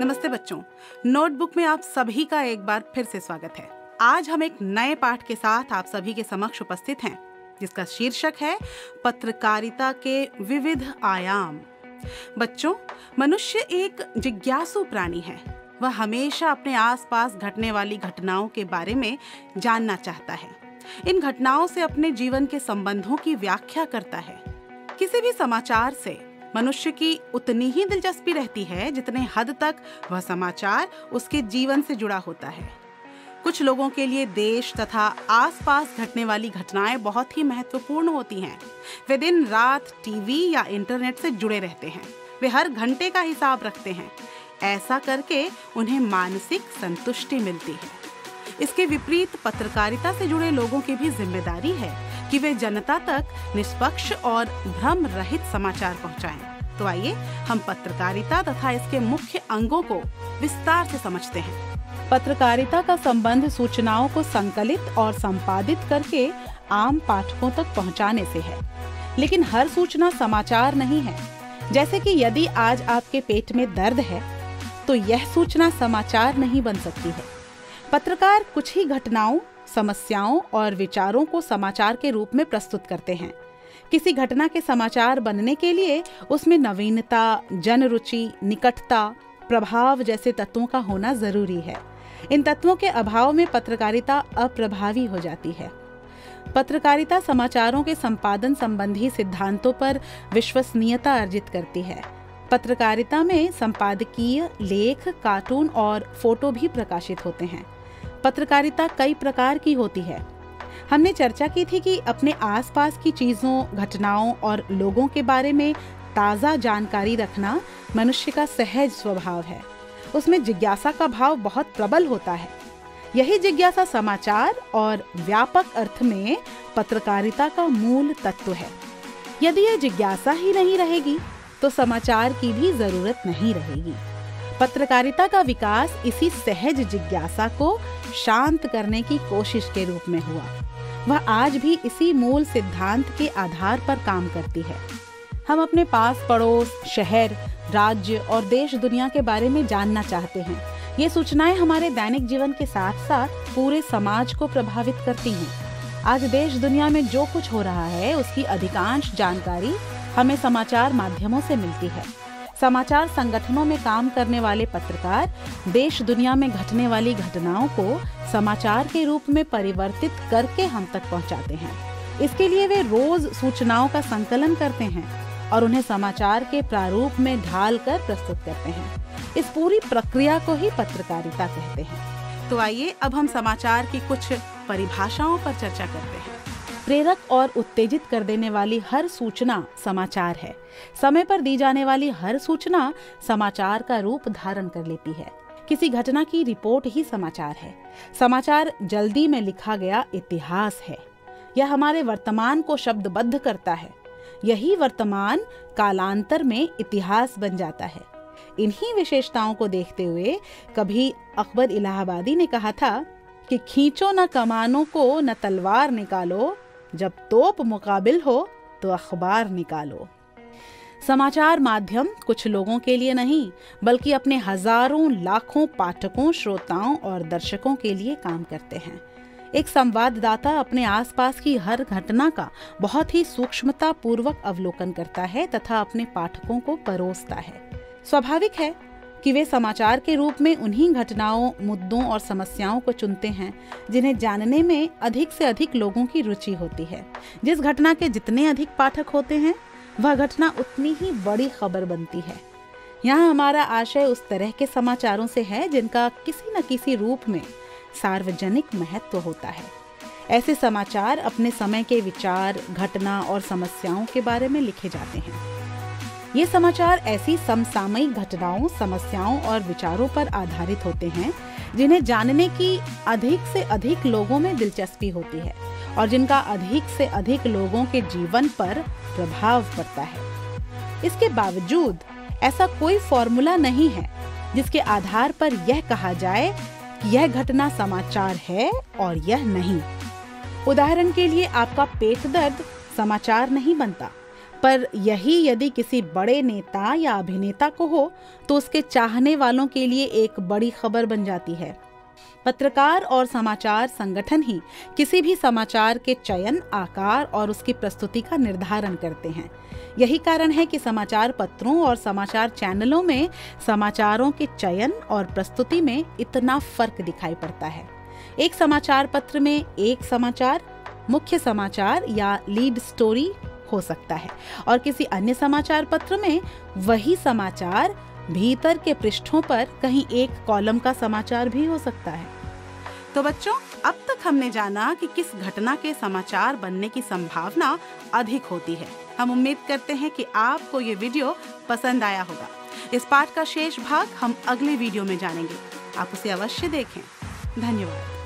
नमस्ते बच्चों, नोटबुक में आप सभी का एक बार फिर से स्वागत है। आज हम एक नए पाठ के साथ आप सभी के समक्ष उपस्थित हैं, जिसका शीर्षक है पत्रकारिता के विविध आयाम। बच्चों, मनुष्य एक जिज्ञासु प्राणी है। वह हमेशा अपने आसपास घटने वाली घटनाओं के बारे में जानना चाहता है। इन घटनाओं से अपने जीवन के संबंधों की व्याख्या करता है। किसी भी समाचार से मनुष्य की उतनी ही दिलचस्पी रहती है जितने हद तक वह समाचार उसके जीवन से जुड़ा होता है। कुछ लोगों के लिए देश तथा आसपास घटने वाली घटनाएं बहुत ही महत्वपूर्ण होती हैं। वे दिन रात टीवी या इंटरनेट से जुड़े रहते हैं। वे हर घंटे का हिसाब रखते हैं। ऐसा करके उन्हें मानसिक संतुष्टि मिलती है। इसके विपरीत पत्रकारिता से जुड़े लोगों की भी जिम्मेदारी है कि वे जनता तक निष्पक्ष और भ्रम रहित समाचार पहुंचाएं। तो आइए हम पत्रकारिता तथा इसके मुख्य अंगों को विस्तार से समझते हैं। पत्रकारिता का संबंध सूचनाओं को संकलित और संपादित करके आम पाठकों तक पहुंचाने से है। लेकिन हर सूचना समाचार नहीं है। जैसे कि यदि आज आपके पेट में दर्द है, तो यह सूचना समाचार नहीं बन सकती है। पत्रकार कुछ ही घटनाओं, समस्याओं और विचारों को समाचार के रूप में प्रस्तुत करते हैं। किसी घटना के समाचार बनने के लिए उसमें नवीनता, जनरुचि, निकटता, प्रभाव जैसे तत्वों का होना जरूरी है। इन तत्वों के अभाव में पत्रकारिता अप्रभावी हो जाती है। पत्रकारिता समाचारों के संपादन संबंधी सिद्धांतों पर विश्वसनीयता अर्जित करती है। पत्रकारिता में संपादकीय, लेख, कार्टून और फोटो भी प्रकाशित होते हैं। पत्रकारिता कई प्रकार की होती है। हमने चर्चा की थी कि अपने आसपास की चीजों, घटनाओं और लोगों के बारे में ताज़ा जानकारी रखना मनुष्य का सहज स्वभाव है। उसमें जिज्ञासा का भाव बहुत प्रबल होता है। यही जिज्ञासा समाचार और व्यापक अर्थ में पत्रकारिता का मूल तत्व है। यदि यह जिज्ञासा ही नहीं रहेगी तो समाचार की भी जरूरत नहीं रहेगी। पत्रकारिता का विकास इसी सहज जिज्ञासा को शांत करने की कोशिश के रूप में हुआ। वह आज भी इसी मूल सिद्धांत के आधार पर काम करती है। हम अपने पास पड़ोस, शहर, राज्य और देश दुनिया के बारे में जानना चाहते हैं। ये सूचनाएं हमारे दैनिक जीवन के साथ साथ पूरे समाज को प्रभावित करती हैं। आज देश दुनिया में जो कुछ हो रहा है उसकी अधिकांश जानकारी हमें समाचार माध्यमों से मिलती है। समाचार संगठनों में काम करने वाले पत्रकार देश दुनिया में घटने वाली घटनाओं को समाचार के रूप में परिवर्तित करके हम तक पहुंचाते हैं। इसके लिए वे रोज सूचनाओं का संकलन करते हैं और उन्हें समाचार के प्रारूप में ढाल कर प्रस्तुत करते हैं। इस पूरी प्रक्रिया को ही पत्रकारिता कहते हैं। तो आइए अब हम समाचार की कुछ परिभाषाओं पर चर्चा करते हैं। प्रेरक और उत्तेजित कर देने वाली हर सूचना समाचार है। समय पर दी जाने वाली हर सूचना समाचार का रूप धारण कर लेती है। किसी घटना की रिपोर्ट ही समाचार है। समाचार जल्दी में लिखा गया इतिहास है। यह हमारे वर्तमान को शब्दबद्ध करता है। यही वर्तमान कालांतर में इतिहास बन जाता है। इन्हीं विशेषताओं को देखते हुए कभी अकबर इलाहाबादी ने कहा था कि खींचो न कमानों को, न तलवार निकालो, जब तोप मुकाबिल हो तो अखबार निकालो। समाचार माध्यम कुछ लोगों के लिए नहीं, बल्कि अपने हजारों लाखों पाठकों, श्रोताओं और दर्शकों के लिए काम करते हैं। एक संवाददाता अपने आसपास की हर घटना का बहुत ही सूक्ष्मता पूर्वक अवलोकन करता है तथा अपने पाठकों को परोसता है। स्वाभाविक है कि वे समाचार के रूप में उन्हीं घटनाओं, मुद्दों और समस्याओं को चुनते हैं जिन्हें जानने में अधिक से अधिक लोगों की रुचि होती है। जिस घटना के जितने अधिक पाठक होते हैं, वह घटना उतनी ही बड़ी खबर बनती है। यहाँ हमारा आशय उस तरह के समाचारों से है जिनका किसी न किसी रूप में सार्वजनिक महत्व होता है। ऐसे समाचार अपने समय के विचार, घटना और समस्याओं के बारे में लिखे जाते हैं। ये समाचार ऐसी समसामयिक घटनाओं, समस्याओं और विचारों पर आधारित होते हैं जिन्हें जानने की अधिक से अधिक लोगों में दिलचस्पी होती है और जिनका अधिक से अधिक लोगों के जीवन पर प्रभाव पड़ता है। इसके बावजूद ऐसा कोई फॉर्मूला नहीं है जिसके आधार पर यह कहा जाए कि यह घटना समाचार है और यह नहीं। उदाहरण के लिए, आपका पेट दर्द समाचार नहीं बनता, पर यही यदि किसी बड़े नेता या अभिनेता को हो तो उसके चाहने वालों के लिए एक बड़ी खबर बन जाती है। पत्रकार और समाचार संगठन ही किसी भी समाचार के चयन, आकार और उसकी प्रस्तुति का निर्धारण करते हैं। यही कारण है कि समाचार पत्रों और समाचार चैनलों में समाचारों के चयन और प्रस्तुति में इतना फर्क दिखाई पड़ता है। एक समाचार पत्र में एक समाचार, मुख्य समाचार या लीड स्टोरी हो सकता है और किसी अन्य समाचार पत्र में वही समाचार भीतर के पृष्ठों पर कहीं एक कॉलम का समाचार भी हो सकता है। तो बच्चों, अब तक हमने जाना कि किस घटना के समाचार बनने की संभावना अधिक होती है। हम उम्मीद करते हैं कि आपको ये वीडियो पसंद आया होगा। इस पाठ का शेष भाग हम अगले वीडियो में जानेंगे। आप उसे अवश्य देखें। धन्यवाद।